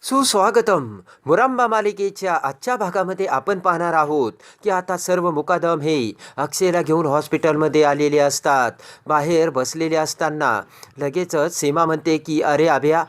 सुस्वागतम. मुरांबा मालिकेच्या आजच्या भागामध्ये आपण पाहणार आहोत की आता सर्व मुकादम हे अक्षयला घेऊन हॉस्पिटलमध्ये आलेले असतात. बाहेर बसलेले असताना लगेचच सीमा म्हणते की अरे अभ्या,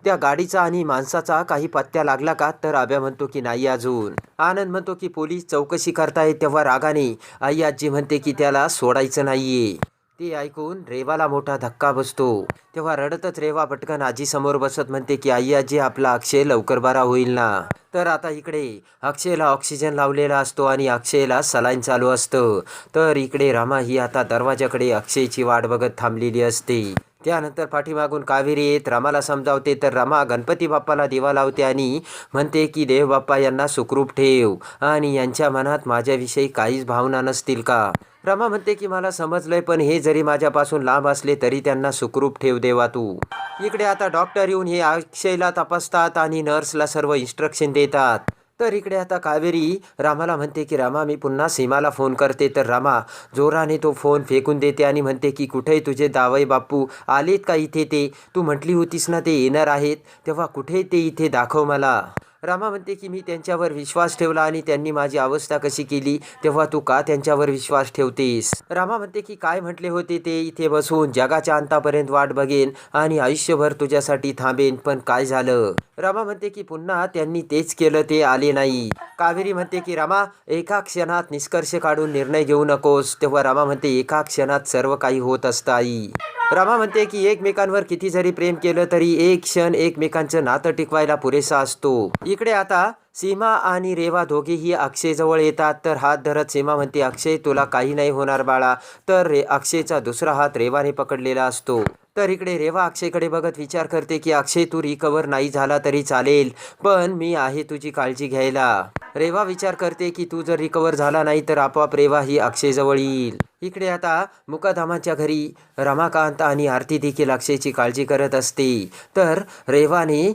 त्या गाडीचा आणि माणसाचा काही पत्त्या लागला का? तर अभ्या म्हणतो की नाही अजून. आनंद म्हणतो की पोलीस चौकशी करतायत. तेव्हा रागाने आई आजी म्हणते की त्याला सोडायचं नाहीये. ते ऐकून रेवाला मोठा धक्का बसतो. तेव्हा रडतच रेवा पटकन आजीसमोर बसत म्हणते की आई आजी, आपला अक्षय लवकर बरा होईल ना. तर आता इकडे अक्षयला ऑक्सिजन लावलेला असतो आणि अक्षयला सलाईन चालू असतं. तर इकडे रमा ही आता दरवाजाकडे अक्षयची वाट बघत थांबलेली असते. त्यानंतर पाठीमागून कावेरी येत रमाला समजावते. तर रमा गणपती बाप्पाला दिवा लावते आणि म्हणते की देव बाप्पा यांना सुखरूप ठेव आणि यांच्या मनात माझ्याविषयी काहीच भावना नसतील का. रमा म्हणते की मला समजलंय, पण हे जरी माझ्यापासून लांब असले तरी त्यांना सुखरूप ठेव देवा तू. इकडे आता डॉक्टर येऊन हे अक्षयला तपासतात आणि नर्सला सर्व इन्स्ट्रक्शन देतात. तर इकडे आता कावेरी रामाला म्हणते की रमा, मी पुन्हा सीमाला फोन करते. तर रमा जोराने तो फोन फेकून देते आणि म्हणते की कुठे तुझे दावई बापू आलेत का इथे? ते तू म्हटली होतीस ना ते येणार आहेत, तेव्हा कुठे ते इथे दाखव मला. रमा म्हणते की मी त्यांच्यावर विश्वास ठेवला आणि त्यांनी माझी अवस्था कशी केली, तेव्हा तू का त्यांच्यावर विश्वास ठेवतेस? रमा म्हणते की काय म्हटले होते ते, इथे बसून जगाच्या अंतापर्यंत वाट बघेन आणि आयुष्यभर तुझ्यासाठी थांबेन, पण काय झालं? रमा म्हणते की पुन्हा त्यांनी तेच केलं, ते आले नाही. कावेरी म्हणते की रमा, एका क्षणात निष्कर्ष काढून निर्णय घेऊ नकोस. तेव्हा रमा म्हणते एका क्षणात सर्व काही होत असतं आई. रमा म्हणते की एकमेकांवर किती जरी प्रेम केलं तरी एक क्षण एकमेकांचं नातं टिकवायला पुरेसा असतो. इकडे आता सीमा आणि रेवा दोघेही अक्षयजवळ येतात. तर हात धरत सीमा म्हणते अक्षय, तुला काही नाही होणार बाळा. तर अक्षयचा दुसरा हात रेवाने पकडलेला असतो. तर इकडे रेवा अक्षयकडे बघत विचार करते की अक्षय, तू रिकवर नाही झाला तरी चालेल, पण मी आहे तुझी काळजी घ्यायला. रेवा विचार करते की तू जर रिकवर झाला नाही तर आपोआप रेवा ही अक्षयजवळ येईल. इकडे आता मुकादमाच्या घरी रमाकांत आणि आरती देखील अक्षयची काळजी करत असते. तर रेवाने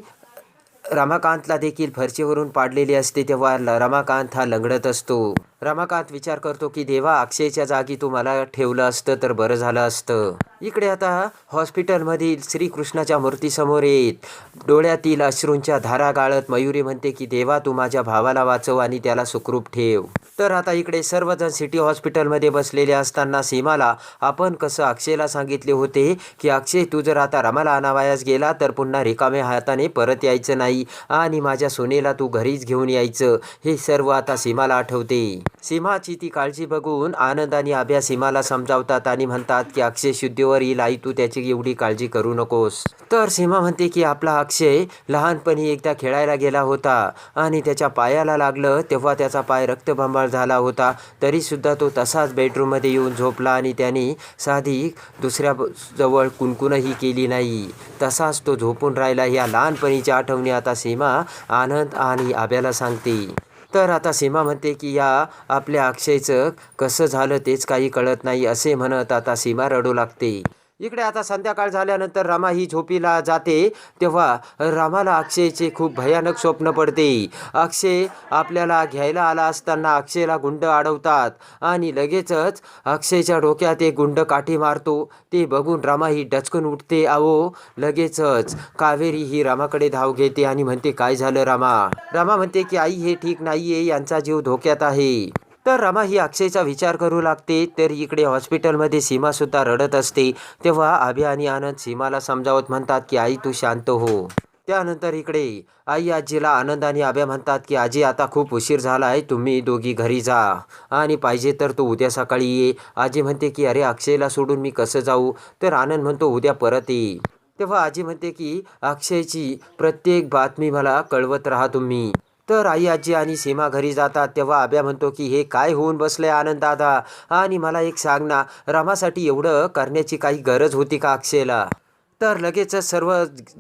रमाकांतला देखील फरशीवरून पाडलेली असते. तेव्हा रमाकांत हा लंगडत असतो. रमाकांत विचार करतो की देवा, अक्षयच्या जागी तू मला ठेवलं असतं तर बरं झालं असतं. इकडे आता हॉस्पिटलमधील श्रीकृष्णाच्या मूर्तीसमोर येत डोळ्यातील अश्रूंच्या धारा गाळत मयुरी म्हणते की देवा, तू माझ्या भावाला वाचव आणि त्याला सुखरूप ठेव. तर आता इकडे सर्वजण सिटी हॉस्पिटलमध्ये बसलेले असताना सीमाला आपण कसं अक्षयला सांगितले होते की अक्षय, तू जर आता रमाला आणावयास गेला तर पुन्हा रिकाम्या हाताने परत यायचं नाही आणि माझ्या सोनेला तू घरीच घेऊन यायचं, हे सर्व आता सीमाला आठवते. सीमाची ती काळजी बघून आनंद आणि अभ्या सीमाला समजावतात आणि म्हणतात की अक्षय शुद्धीवर येईल आई, तू त्याची एवढी काळजी करू नकोस. तर सीमा म्हणते की आपला अक्षय लहानपणी एकदा खेळायला गेला होता आणि त्याच्या पायाला लागलं, तेव्हा त्याचा पाय रक्तबंबाळ झाला होता, तरी सुद्धा तो तसाच बेडरूममध्ये येऊन झोपला आणि त्याने साधी दुसऱ्या जवळ कुणकुणही केली नाही, तसाच तो झोपून राहिला. या लहानपणीच्या आठवणी आता सीमा आनंद आणि अभ्याला सांगते. तर आता सीमा म्हणते की या आपल्या अक्षयचं कसं झालं तेच काही कळत नाही, असे म्हणत आता सीमा रडू लागते. इकडे आता संध्याकाळ झाल्यानंतर रमा ही झोपीला जाते. तेव्हा रमाला अक्षयचे खूप भयानक स्वप्न पडते. अक्षय आपल्याला घ्यायला आला असताना अक्षयला गुंड अडवतात आणि लगेचच अक्षयच्या डोक्यात एक गुंड काठी मारतो. ते बघून रमा ही डचकून उठते. अहो, लगेचच कावेरी ही रमाकडे धाव घेते आणि म्हणते काय झालं रमा? रमा म्हणते की आई, हे ठीक नाहीये, यांचा जीव धोक्यात आहे. तर रमा ही अक्षयचा विचार करू लागते. तर इकडे हॉस्पिटलमध्ये सीमासुद्धा रडत असते. तेव्हा अभि आणि आनंद सीमाला समजावत म्हणतात की आई, तू शांत हो. त्यानंतर इकडे आई आजीला आनंद आणि अभ्या म्हणतात की आजी, आता खूप उशीर झाला आहे, तुम्ही दोघी घरी जा आणि पाहिजे तर तू उद्या सकाळी ये. आजी म्हणते की अरे, अक्षयला सोडून मी कसं जाऊ? तर आनंद म्हणतो उद्या परत ये. तेव्हा आजी म्हणते की अक्षयची प्रत्येक बातमी मला कळवत राहा तुम्ही. तर आई आजी आणि सीमा घरी जातात. तेव्हा अभ्या म्हणतो की हे काय होऊन बसलंय आनंद दादा, आणि मला एक सांग ना, रमासाठी एवढं करण्याची काही गरज होती का अक्षयला? तर लगेचच सर्व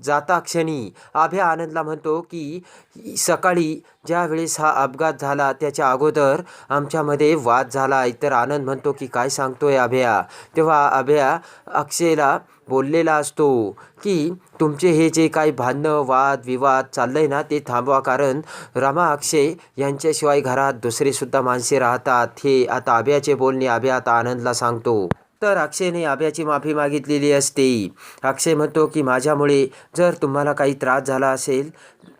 जाता क्षणी अभ्या आनंदला म्हणतो की सकाळी ज्या वेळेस हा अपघात झाला त्याच्या अगोदर आमच्यामध्ये वाद झाला आहे. तर आनंद म्हणतो की काय सांगतोय अभ्या? तेव्हा अभ्या अक्षयला बोललेला असतो की तुमचे हे जे काही भांडणं वाद विवाद चाललंय ना, ते थांबवा, कारण रमा अक्षय यांच्याशिवाय घरात दुसरेसुद्धा माणसे राहतात. हे आता अभ्याचे बोलणे अभ्या आता आनंदला सांगतो. तर अक्षयने आभ्याची माफी मागितलेली असते. अक्षय म्हणतो की माझ्यामुळे जर तुम्हाला काही त्रास झाला असेल,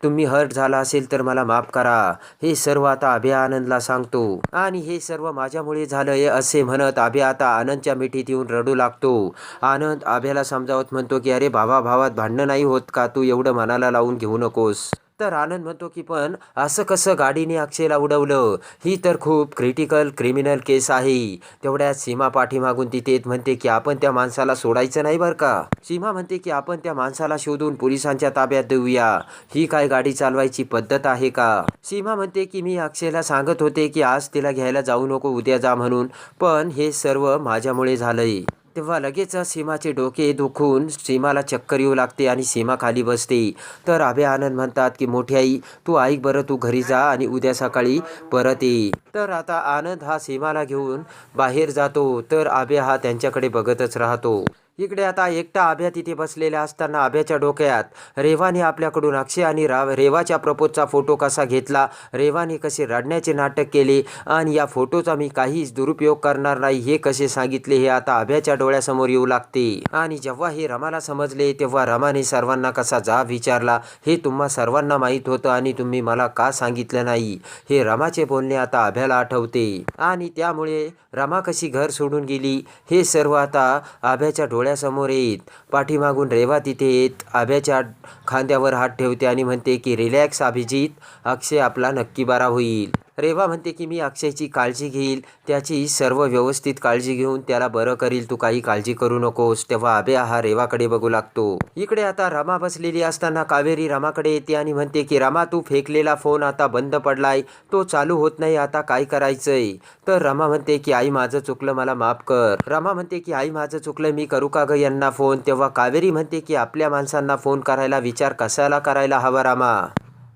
तुम्ही हर्ट झाला असेल तर मला माफ करा. हे सर्व आता अभ्या आनंदला सांगतो आणि हे सर्व माझ्यामुळे झालंय असे म्हणत अभ्या आता आनंदच्या मिठीत येऊन रडू लागतो. आनंद अभ्याला समजावत म्हणतो की अरे भावात भांडणं नाही होत का, तू एवढं मनाला लावून घेऊ नकोस. तर आनंद म्हणतो की पण असं कसं गाडीने अक्षयला उडवलं, ही तर खूप क्रिटिकल क्रिमिनल केस आहे. तेवढ्यात सीमा पाठीमागून तिथे येत म्हणते की आपण त्या माणसाला सोडायचं नाही बरं का. सीमा म्हणते की आपण त्या माणसाला शोधून पोलिसांच्या ताब्यात देऊया. ही काय गाडी चालवायची पद्धत आहे का. सीमा म्हणते की मी अक्षयला सांगत होते की आज तिला घ्यायला जाऊ नको, उद्या जा म्हणून, पण हे सर्व माझ्यामुळे झालंय. तेव्हा लगेच सीमाचे डोके दुखून सीमाला चक्कर येऊ लागते आणि सीमा खाली बसते. तर अभय आनंद म्हणतात की मोठी आई तू ऐक बरं, तू घरी जा आणि उद्या सकाळी परत ये. तर आता आनंद हा सीमाला घेऊन बाहेर जातो. तर अभय हा त्यांच्याकडे बघतच राहतो. इकडे आता एकटा अभ्या तिथे बसलेला असताना अभ्याच्या डोक्यात रेवाने आपल्याकडून अक्षय आणि रेवाच्या प्रपोजचा फोटो कसा घेतला, रेवाने कसे रडण्याचे नाटक केले आणि या फोटोचा मी काहीच दुरुपयोग करणार नाही हे कसे सांगितले, हे आता अभ्याच्या डोळ्यासमोर येऊ लागते. आणि जेव्हा हे रमाला समजले तेव्हा रमाने सर्वांना कसा जाब विचारला हे तुम्हा सर्वांना माहीत होतं आणि तुम्ही मला का सांगितलं नाही, हे रमाचे बोलणे आता अभ्याला आठवते. आणि त्यामुळे रमा कशी घर सोडून गेली हे सर्व आता अभ्याच्या डोळ्यासमोर येत. पाठीमागून रेवा तिथे येत अभ्याच्या खांद्यावर हात ठेवते आणि म्हणते की रिलॅक्स अभिजित, अक्षय आपला नक्की बरा होईल. रेवा म्हणते की मी अक्षयची काळजी घेईल, त्याची सर्व व्यवस्थित काळजी घेऊन त्याला बरं करील, तू काही काळजी करू नकोस. तेव्हा अभ्या हा रेवाकडे बघू लागतो. इकडे आता रमा बसलेली असताना कावेरी रमाकडे येते आणि म्हणते की रमा तू फेकलेला फोन आता बंद पडलाय, तो चालू होत नाही, आता काय करायचंय. तर रमा म्हणते की आई माझं चुकलं, मला माफ कर. रमा म्हणते की आई माझं चुकलं, मी करू का ग यांना फोन. तेव्हा कावेरी म्हणते की आपल्या माणसांना फोन करायला विचार कशाला करायला हवा रमा.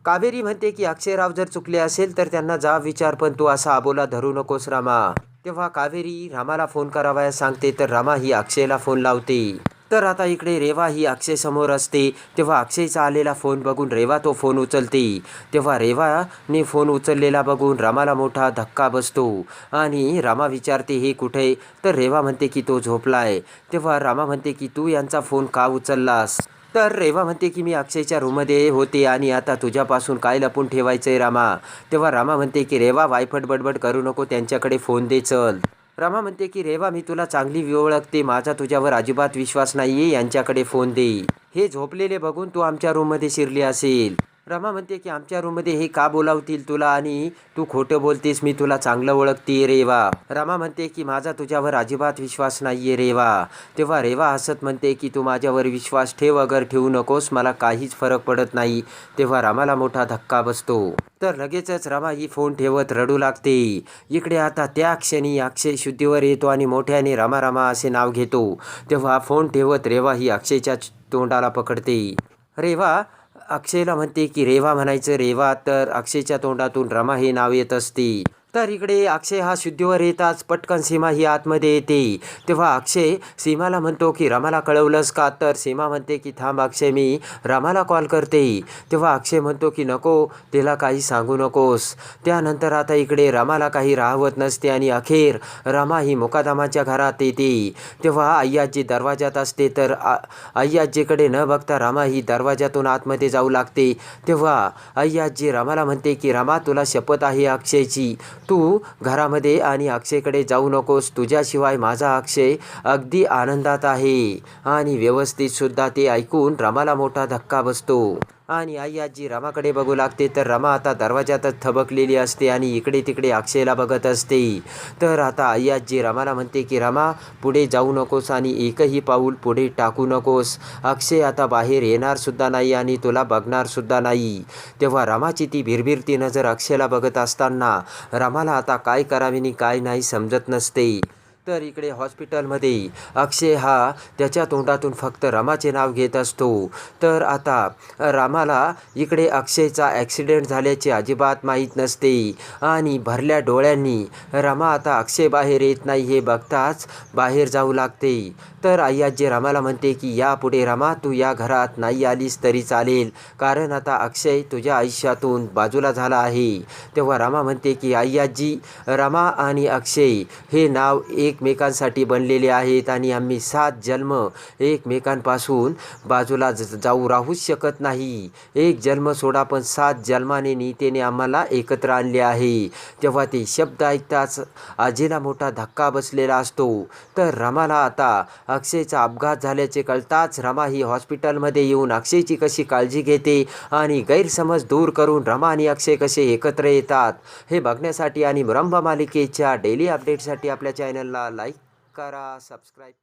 कावेरी म्हणते की अक्षयराव जर चुकले असेल तर त्यांना जाब विचार, पण तू असा आबोला धरू नकोस रमा. तेव्हा कावेरी रामाला फोन करावयास सांगते. तर रमा ही अक्षयला फोन लावते. तर आता इकडे रेवा ही अक्षय समोर असते. तेव्हा अक्षयचा आलेला फोन बघून रेवा तो फोन उचलते. तेव्हा रेवाने फोन उचललेला बघून रामाला मोठा धक्का बसतो आणि रामा विचारते हे कुठे. तर रेवा म्हणते की तो झोपलाय. तेव्हा रामा म्हणते की तू यांचा फोन का उचललास. तर रेवा म्हणते की मी अक्षयच्या रूममध्ये होते आणि आता तुझ्यापासून काय लपून ठेवायचंय रामा. तेव्हा रामा म्हणते की रेवा वायफट बडबड करू नको, त्यांच्याकडे फोन दे चल. रमा म्हणते की रेवा मी तुला चांगली ओळखते, माझा तुझ्यावर अजिबात विश्वास नाहीये, यांच्याकडे फोन दे. हे झोपलेले बघून तू आमच्या रूममध्ये शिरली असेल. रमा म्हणते की आमच्या रूममध्ये हे का बोलावतील तुला आणि तू खोटं बोलतेस, मी तुला चांगलं ओळखते रेवा. रमा म्हणते की माझा तुझ्यावर अजिबात विश्वास नाहीये रेवा. तेव्हा रेवा हसत म्हणते की तू माझ्यावर विश्वास ठेव अगर ठेवू नकोस, मला काहीच फरक पडत नाही. तेव्हा रमाला मोठा धक्का बसतो. तर लगेचच रमा ही फोन ठेवत रडू लागते. इकडे आता त्या क्षणी अक्षय शुद्धीवर येतो आणि मोठ्याने रमा रमा असे नाव घेतो. तेव्हा फोन ठेवत रेवा ही अक्षयच्या तोंडाला पकडते. रेवा अक्षयला म्हणते की रेवा म्हणायचं रेवा, तर अक्षयच्या तोंडातून रमा हे नाव येत असते. तर इकडे अक्षय हा शुद्धीवर येताच पटकन सीमा ही आतमध्ये येते. तेव्हा अक्षय सीमाला म्हणतो की रमाला कळवलंस का. तर सीमा म्हणते की थांब अक्षय मी रमाला कॉल करते. तेव्हा अक्षय म्हणतो की नको, तिला काही सांगू नकोस. त्यानंतर आता इकडे रमाला काही राहवत नसते आणि अखेर रमा ही मुकादमाच्या घरात येते. तेव्हा अय्याजी दरवाजात असते. तर अय्याजीकडे न बघता रमा ही दरवाजातून आतमध्ये जाऊ लागते. तेव्हा अय्याजी रमाला म्हणते की रमा तुला शपथ आहे अक्षयची, तू घरामध्ये आणि अक्षयकडे जाऊ नकोस, तुझ्याशिवाय माझा अक्षय अगदी आनंदात आहे. आणि व्यवस्थित सुद्धा. ते ऐकून रमाला मोठा धक्का बसतो आणि आई आजी रमाकडे बघू लागते. तर रमा आता दरवाजातच थबकलेली असते आणि इकडे तिकडे अक्षयला बघत असते. तर आता आई आजी रमाला म्हणते की रमा पुढे जाऊ नकोस आणि एकही पाऊल पुढे टाकू नकोस, अक्षय आता बाहेर येणार सुद्धा नाही आणि तुला बघणार सुद्धा नाही. तेव्हा रमाची ती भिरभिरती नजर अक्षयला बघत असताना रमाला आता काय करावे आणि काय नाही समजत नसते. तर इकडे हॉस्पिटलमध्ये अक्षय हा त्याच्या तोंडातून फक्त रमाचे नाव घेत असतो. तर आता रामाला इकडे अक्षयचा ॲक्सिडेंट झाल्याचे अजिबात माहीत नसते आणि भरल्या डोळ्यांनी रमा आता अक्षय बाहेर येत नाही हे बघताच बाहेर जाऊ लागते. तर आय्याजी रमाला म्हणते की यापुढे रमा तू या घरात नाही आलीस तरी चालेल, कारण आता अक्षय तुझ्या आयुष्यातून बाजूला झाला आहे. तेव्हा रमा म्हणते की आय्याजी रमा आणि अक्षय हे नाव एक एकमेकांसाठी बनलेले आहेत आणि आम्ही 7 जन्म एकमेकांपासून बाजूला जाऊ राहूच शकत नाही. एक जन्म सोडा पण 7 जन्माने नीतीने आम्हाला एकत्र आणले आहे. तेव्हा ते शब्द ऐकताच आजीला मोठा धक्का बसलेला असतो. तर रमाला आता अक्षयचा अपघात झाल्याचे कळताच रमा ही हॉस्पिटलमध्ये येऊन अक्षयची कशी काळजी घेते आणि गैरसमज दूर करून रमा आणि अक्षय कसे एकत्र येतात हे बघण्यासाठी आणि मुरंबा मालिकेच्या डेली अपडेटसाठी आपल्या चॅनलला लाईक करा, सबस्क्राईब